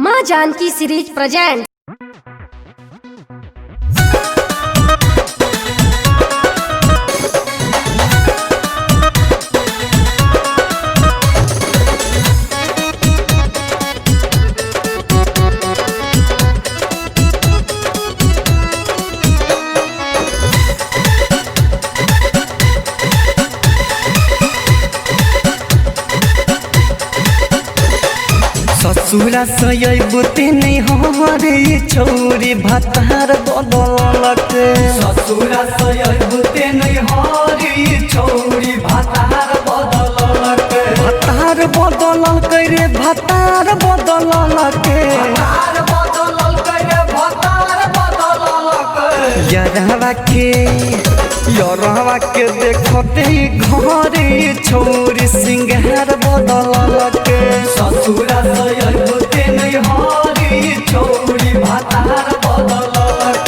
माँ Janaki series present. ससुरा सयबुते नहीं हमारे छोरी भतार बदलक। ससुरा सयबुते नहीं हमारे छोरी भतार बदलक। भतार बदलक रे भतार बदलक। यरवा के देखते घरे छोरी सिंगार बदलक। ससुरा सयबुते नहीं हमारे छोरी भतार बदलक।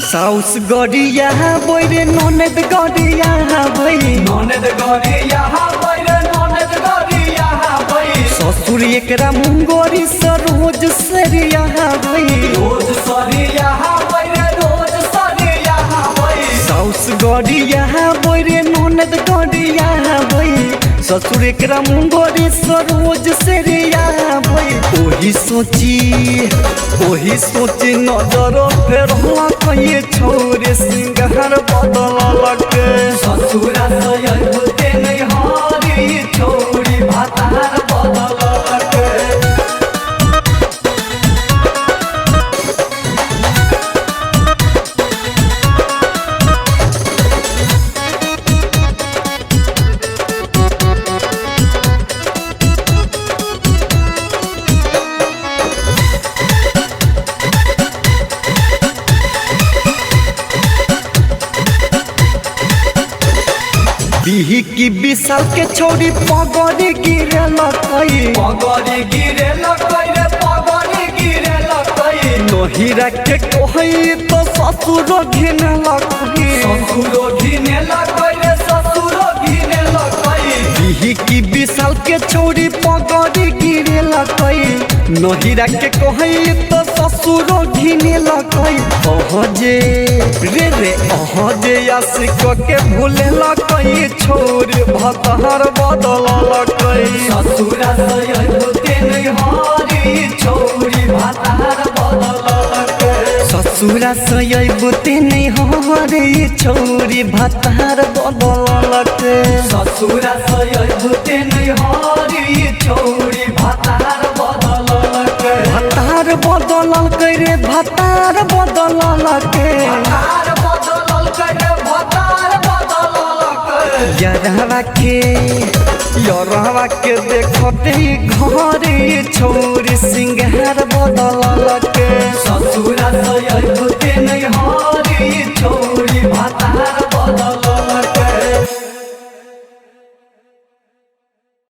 साउस गड़िया बोरे ननद गड़िया भई। ननद गड़िया बोरे ननद गड़िया भई। ससुर एकरा मुंगोरी से रोज सरिया भई। रोज सरिया भई रोज सरिया भई। साउस गड़िया बोरे ननद गड़िया भई। ससुर एकरा मुंगोरी से रोज सरिया भई। ओही सोची नजर फेर कहिए छोरे सिंगार बदलक। ससुरा सयबुते नहीं हमारे छोरी भतार बदलक। बिही की विशाल के छोड़ी पगड़ी गिरे लकई। पगड़ी गिरे लकई रे पगड़ी गिरे लकई। नहिरा के कहई तो ससुर घिने लकई। ससुर घिने लकई रे ससुर घिने लकई। बिही की विशाल के छोड़ी पगड़ी गिरे लकई। नहिरा के कहई तो ससुर घिने लकई। अहजे रे अहजे आशिक के भूले लकई छोरी भतार बदलक। ससुरा सयबुते नहीं हमारे छोरी भतार बदलक। ससुरा सयबुते नहीं हमारे छोरी भतार बदलक। ससुरा सयबुते नहीं हमारे छोरी भतार बदलक। भतार बदलक रे भतार बदलक। भतार बदलक रे भतार बदलक। यरवा के देखते घरे छोरी सिंगार बदलक।